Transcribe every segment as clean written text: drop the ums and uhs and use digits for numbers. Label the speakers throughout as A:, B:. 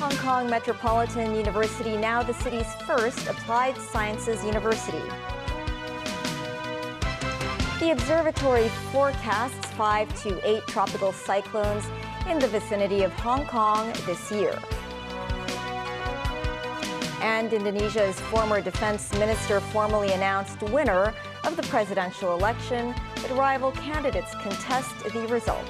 A: Hong Kong Metropolitan University, now the city's first applied sciences university. The observatory forecasts 5 to 8 tropical cyclones in the vicinity of Hong Kong this year. And Indonesia's former defense minister formally announced winner of the presidential election, but rival candidates contest the result.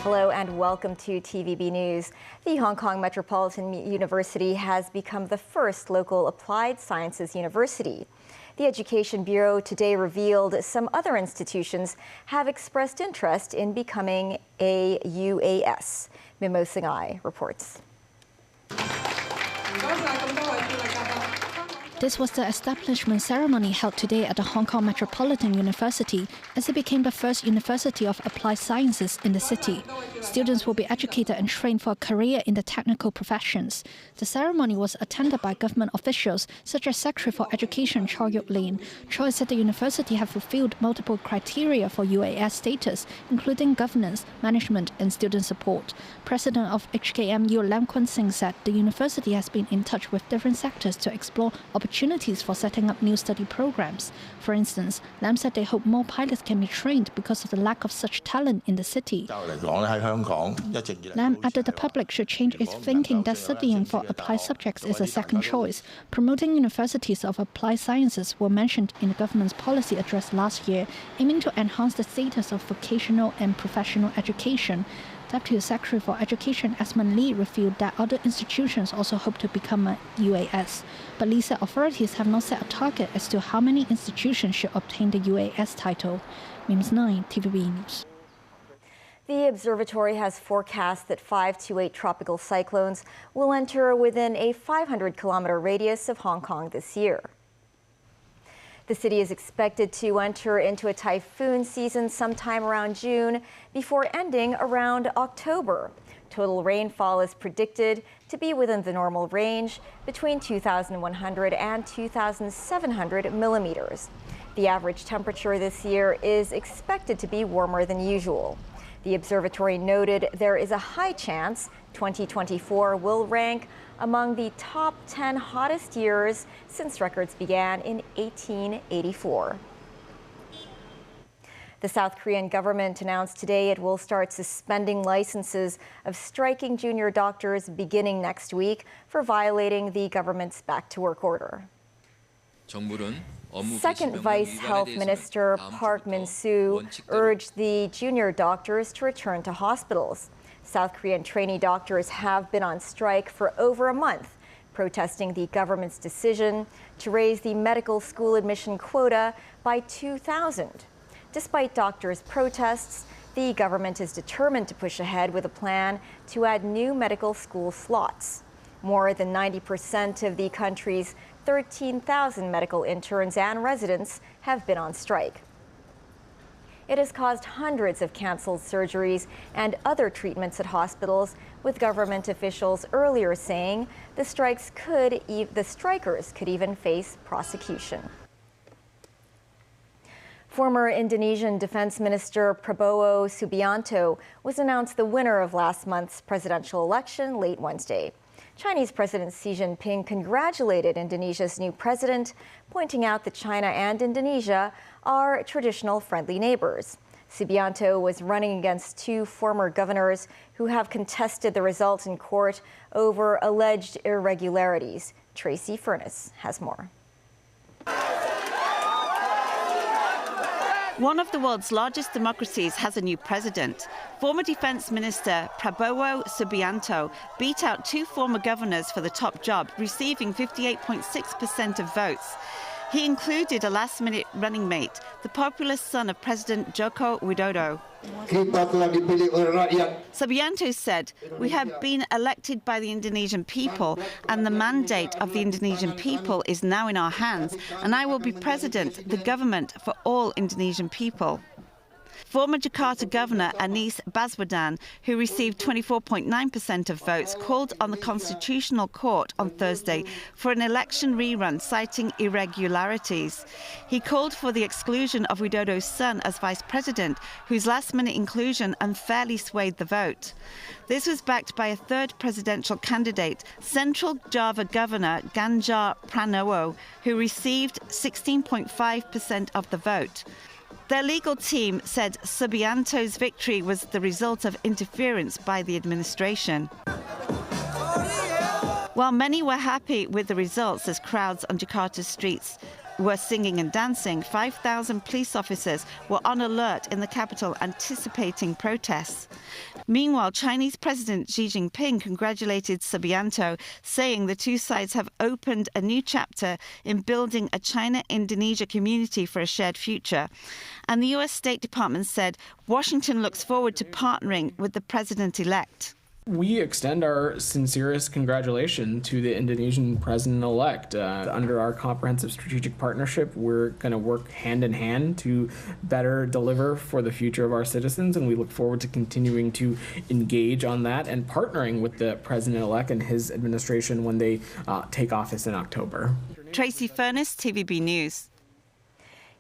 A: Hello and welcome to TVB News. The Hong Kong Metropolitan University has become the first local applied sciences university. The Education Bureau today revealed some other institutions have expressed interest in becoming a UAS. Mimo Singai reports.
B: This was the establishment ceremony held today at the Hong Kong Metropolitan University, as it became the first university of applied sciences in the city. Students will be educated and trained for a career in the technical professions. The ceremony was attended by government officials, such as Secretary for Education Chow Chow said the university have fulfilled multiple criteria for UAS status, including governance, management, and student support. President of HKMU Lam Kwon Sing said the university has been in touch with different sectors to explore opportunities for setting up new study programs. For instance, Lam said they hope more pilots can be trained because of the lack of such talent in the city. Lam added the public should change its thinking that studying for applied subjects is a second choice. Promoting universities of applied sciences were mentioned in the government's policy address last year, aiming to enhance the status of vocational and professional education. Deputy Secretary for Education Esmond Lee revealed that other institutions also hope to become a UAS. But Lee said authorities have not set a target as to how many institutions should obtain the UAS title. Mims 9, TVB News.
A: The observatory has forecast that 5 to 8 tropical cyclones will enter within a 500-kilometer radius of Hong Kong this year. The city is expected to enter into a typhoon season sometime around June before ending around October. Total rainfall is predicted to be within the normal range, between 2,100 and 2,700 millimeters. The average temperature this year is expected to be warmer than usual. The observatory noted there is a high chance 2024 will rank among the top 10 hottest years since records began in 1884. The South Korean government announced today it will start suspending licenses of striking junior doctors beginning next week for violating the government's back-to-work order. Second Vice Health Minister Park Min-soo urged the junior doctors to return to hospitals. South Korean trainee doctors have been on strike for over a month, protesting the government's decision to raise the medical school admission quota by 2,000. Despite doctors' protests, the government is determined to push ahead with a plan to add new medical school slots. More than 90% of the country's 13,000 medical interns and residents have been on strike. It has caused hundreds of canceled surgeries and other treatments at hospitals, with government officials earlier saying the strikers could even face prosecution. Former Indonesian Defense Minister Prabowo Subianto was announced the winner of last month's presidential election late Wednesday. Chinese President Xi Jinping congratulated Indonesia's new president, pointing out that China and Indonesia are traditional friendly neighbors. Subianto was running against two former governors who have contested the result in court over alleged irregularities. Tracy Furness has more.
C: One of the world's largest democracies has a new president. Former Defense Minister Prabowo Subianto beat out two former governors for the top job, receiving 58.6% of votes. He included a last-minute running mate, the populist son of President Joko Widodo. Subianto said, "We have been elected by the Indonesian people, and the mandate of the Indonesian people is now in our hands, and I will be president, the government for all Indonesian people." Former Jakarta Governor Anies Baswedan, who received 24.9% of votes, called on the Constitutional Court on Thursday for an election rerun, citing irregularities. He called for the exclusion of Widodo's son as vice president, whose last-minute inclusion unfairly swayed the vote. This was backed by a third presidential candidate, Central Java Governor Ganjar Pranowo, who received 16.5% of the vote. Their legal team said Subianto's victory was the result of interference by the administration. While many were happy with the results as crowds on Jakarta's streets were singing and dancing, 5,000 police officers were on alert in the capital anticipating protests. Meanwhile, Chinese President Xi Jinping congratulated Subianto, saying the two sides have opened a new chapter in building a China-Indonesia community for a shared future. And the US State Department said Washington looks forward to partnering with the president-elect.
D: We extend our sincerest congratulations to the Indonesian president-elect. Under our comprehensive strategic partnership, we're going to work hand in hand to better deliver for the future of our citizens, and we look forward to continuing to engage on that and partnering with the president-elect and his administration when they take office in October.
C: Tracy Furness, TVB News.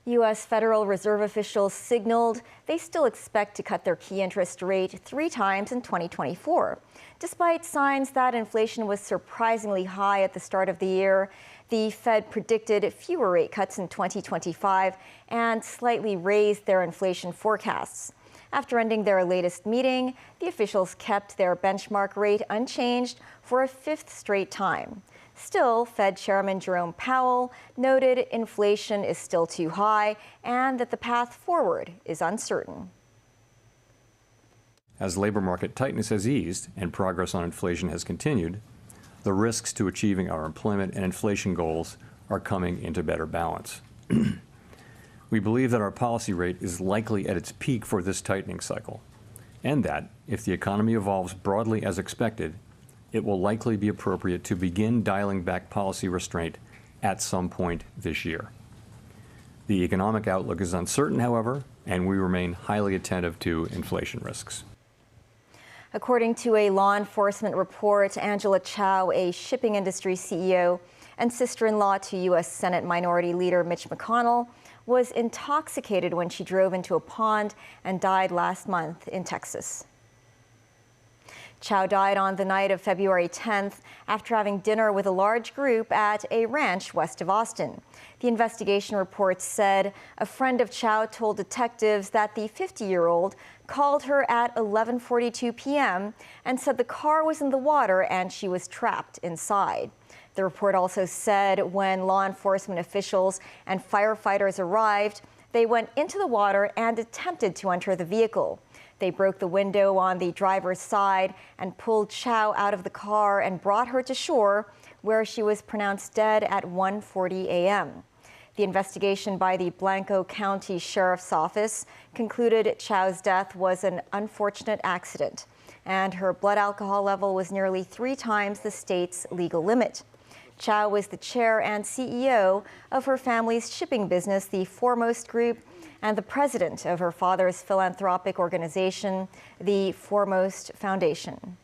A: U.S. Federal Reserve officials signaled they still expect to cut their key interest rate 3 times in 2024. Despite signs that inflation was surprisingly high at the start of the year, the Fed predicted fewer rate cuts in 2025 and slightly raised their inflation forecasts. After ending their latest meeting, the officials kept their benchmark rate unchanged for a 5th straight time. Still, Fed Chairman Jerome Powell noted inflation is still too high and that the path forward is uncertain.
E: As labor market tightness has eased and progress on inflation has continued, the risks to achieving our employment and inflation goals are coming into better balance. We believe that our policy rate is likely at its peak for this tightening cycle, and that if the economy evolves broadly as expected, it will likely be appropriate to begin dialing back policy restraint at some point this year. The economic outlook is uncertain, however, and we remain highly attentive to inflation risks.
A: According to a law enforcement report, Angela Chow, a shipping industry CEO and sister-in-law to U.S. Senate Minority Leader Mitch McConnell, was intoxicated when she drove into a pond and died last month in Texas. Chow died on the night of February 10th after having dinner with a large group at a ranch west of Austin. The investigation report said a friend of Chow told detectives that the 50-year-old called her at 11:42 p.m. and said the car was in the water and she was trapped inside. The report also said when law enforcement officials and firefighters arrived, they went into the water and attempted to enter the vehicle. They broke the window on the driver's side and pulled Chow out of the car and brought her to shore, where she was pronounced dead at 1:40 a.m. The investigation by the Blanco County Sheriff's Office concluded Chow's death was an unfortunate accident, and her blood alcohol level was nearly 3 times the state's legal limit. Chow was the chair and CEO of her family's shipping business, the Foremost Group, and the president of her father's philanthropic organization, the Foremost Foundation.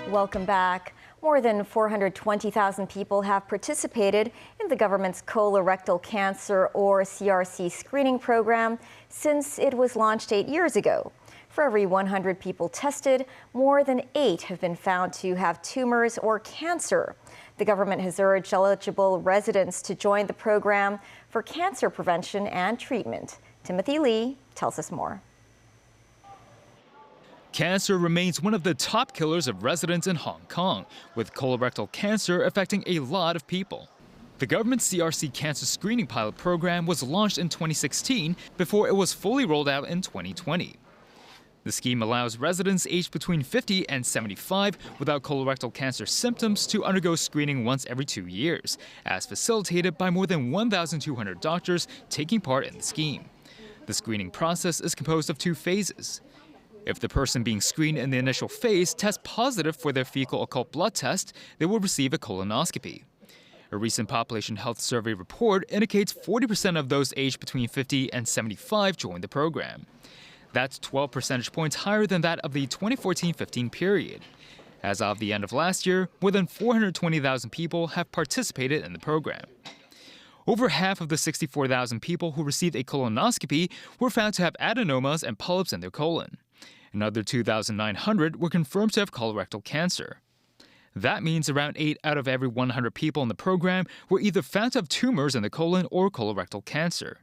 A: Welcome back. More than 420,000 people have participated in the government's colorectal cancer or CRC screening program since it was launched 8 years ago. For every 100 people tested, more than 8 have been found to have tumors or cancer. The government has urged eligible residents to join the program for cancer prevention and treatment. Timothy Lee tells us more.
F: Cancer remains one of the top killers of residents in Hong Kong, with colorectal cancer affecting a lot of people. The government's CRC cancer screening pilot program was launched in 2016 before it was fully rolled out in 2020. The scheme allows residents aged between 50 and 75 without colorectal cancer symptoms to undergo screening once every 2 years, as facilitated by more than 1,200 doctors taking part in the scheme. The screening process is composed of 2 phases. If the person being screened in the initial phase tests positive for their fecal occult blood test, they will receive a colonoscopy. A recent population health survey report indicates 40% of those aged between 50 and 75 joined the program. That's 12 percentage points higher than that of the 2014-15 period. As of the end of last year, more than 420,000 people have participated in the program. Over half of the 64,000 people who received a colonoscopy were found to have adenomas and polyps in their colon. Another 2,900 were confirmed to have colorectal cancer. That means around 8 out of every 100 people in the program were either found to have tumors in the colon or colorectal cancer.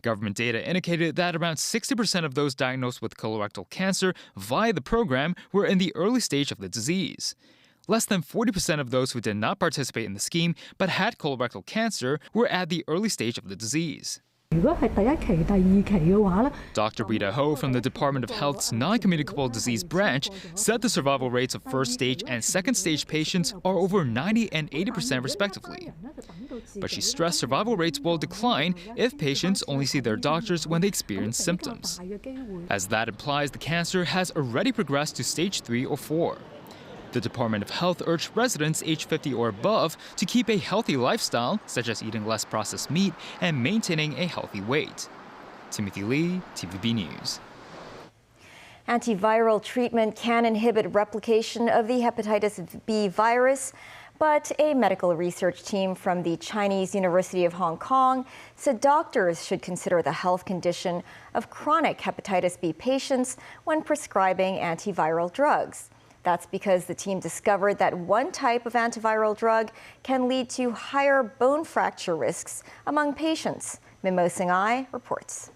F: Government data indicated that around 60% of those diagnosed with colorectal cancer via the program were in the early stage of the disease. Less than 40% of those who did not participate in the scheme but had colorectal cancer were at the early stage of the disease. Dr. Rita Ho from the Department of Health's non-communicable disease branch said the survival rates of first-stage and second-stage patients are over 90 and 80% respectively. But she stressed survival rates will decline if patients only see their doctors when they experience symptoms, as that implies the cancer has already progressed to stage 3 or 4. The Department of Health urged residents aged 50 or above to keep a healthy lifestyle, such as eating less processed meat and maintaining a healthy weight. Timothy Lee, TVB News.
A: Antiviral treatment can inhibit replication of the hepatitis B virus, but a medical research team from the Chinese University of Hong Kong said doctors should consider the health condition of chronic hepatitis B patients when prescribing antiviral drugs. That's because the team discovered that one type of antiviral drug can lead to higher bone fracture risks among patients. Mimo Singhai reports.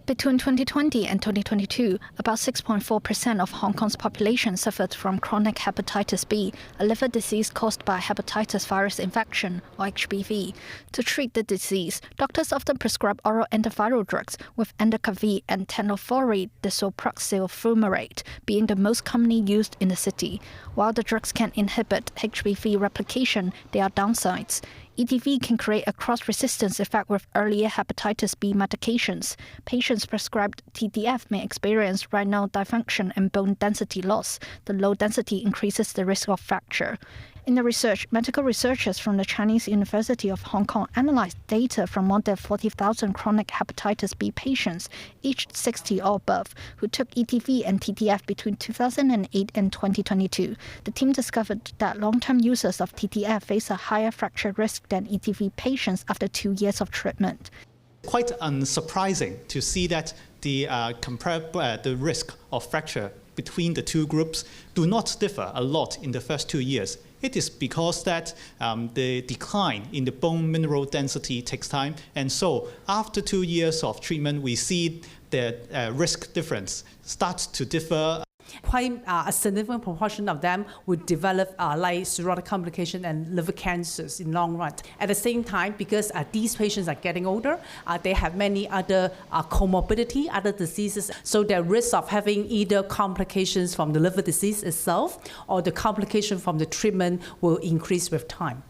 B: Between 2020 and 2022, about 6.4% of Hong Kong's population suffered from chronic hepatitis B, a liver disease caused by hepatitis virus infection, or HBV. To treat the disease, doctors often prescribe oral antiviral drugs, with endocavir and tenofovir disoproxil fumarate being the most commonly used in the city. While the drugs can inhibit HBV replication, there are downsides. ETV can create a cross-resistance effect with earlier hepatitis B medications. Patients prescribed TTF may experience renal dysfunction and bone density loss. The low density increases the risk of fracture. In the research, medical researchers from the Chinese University of Hong Kong analyzed data from more than 40,000 chronic hepatitis B patients, aged 60 or above, who took ETV and TTF between 2008 and 2022. The team discovered that long-term users of TTF face a higher fracture risk than ETV patients after 2 years of treatment.
G: Quite unsurprising to see that the risk of fracture between the two groups do not differ a lot in the first 2 years. It is because that the decline in the bone mineral density takes time, and so after 2 years of treatment, we see the risk difference starts to differ.
H: Quite a significant proportion of them would develop like cirrhotic complication and liver cancers in long run. At the same time, because these patients are getting older, they have many other comorbidity, other diseases, so their risk of having either complications from the liver disease itself or the complication from the treatment will increase with time.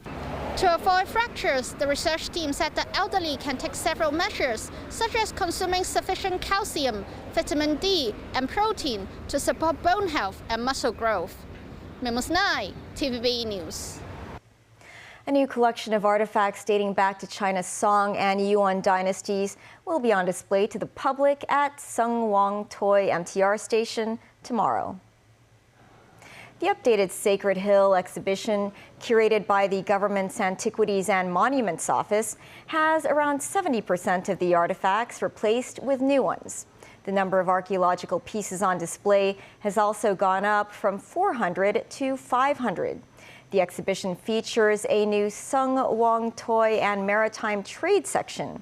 I: To avoid fractures, the research team said the elderly can take several measures, such as consuming sufficient calcium, vitamin D, and protein to support bone health and muscle growth. Mimo Singhai, TVB News.
A: A new collection of artifacts dating back to China's Song and Yuan dynasties will be on display to the public at Sung Wong Toi MTR station tomorrow. The updated Sacred Hill exhibition, curated by the government's Antiquities and Monuments Office, has around 70% of the artifacts replaced with new ones. The number of archaeological pieces on display has also gone up from 400 to 500. The exhibition features a new Sung Wong Toi and maritime trade section.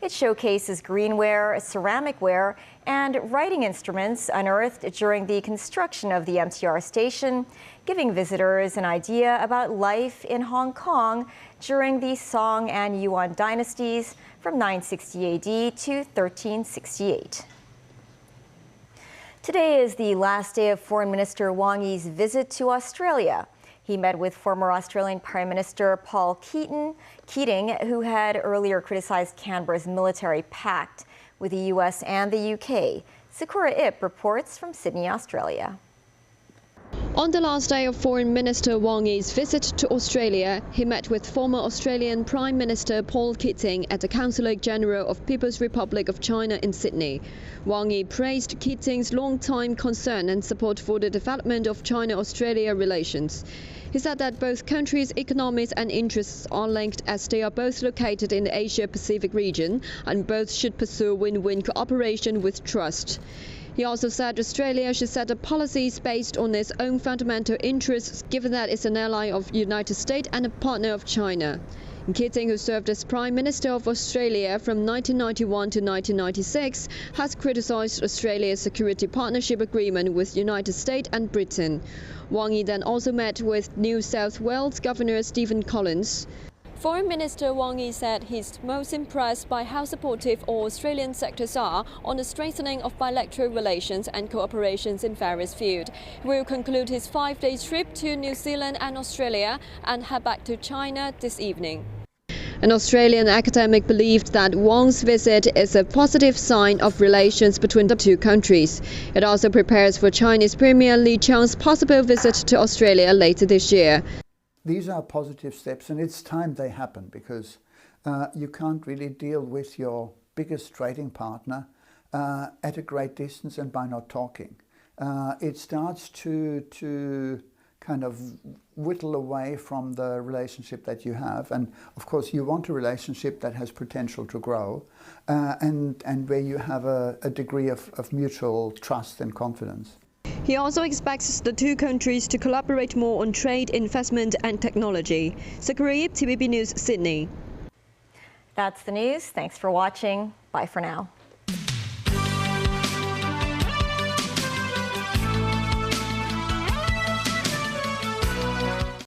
A: It showcases greenware, ceramicware, and writing instruments unearthed during the construction of the MTR station, giving visitors an idea about life in Hong Kong during the Song and Yuan dynasties from 960 AD to 1368. Today is the last day of Foreign Minister Wang Yi's visit to Australia. He met with former Australian Prime Minister Paul Keating, who had earlier criticized Canberra's military pact with the US and the UK. Sakura Ip reports from Sydney, Australia.
J: On the last day of Foreign Minister Wang Yi's visit to Australia, he met with former Australian Prime Minister Paul Keating at the Consulate General of People's Republic of China in Sydney. Wang Yi praised Keating's long-time concern and support for the development of China-Australia relations. He said that both countries' economies and interests are linked as they are both located in the Asia-Pacific region and both should pursue win-win cooperation with trust. He also said Australia should set up policies based on its own fundamental interests, given that it's an ally of the United States and a partner of China. Keating, who served as Prime Minister of Australia from 1991 to 1996, has criticised Australia's security partnership agreement with the United States and Britain. Wang Yi then also met with New South Wales Governor Stephen Collins. Foreign Minister Wang Yi said he's most impressed by how supportive all Australian sectors are on the strengthening of bilateral relations and cooperations in various fields. He will conclude his 5-day trip to New Zealand and Australia and head back to China this evening. An Australian academic believed that Wang's visit is a positive sign of relations between the two countries. It also prepares for Chinese Premier Li Qiang's possible visit to Australia later this year.
K: These are positive steps, and it's time they happen, because you can't really deal with your biggest trading partner at a great distance and by not talking. It starts to kind of whittle away from the relationship that you have, and of course you want a relationship that has potential to grow and where you have a degree of mutual trust and confidence.
J: He also expects the two countries to collaborate more on trade, investment and technology. Sakura Yip, TVB News, Sydney.
A: That's the news. Thanks for watching. Bye for now.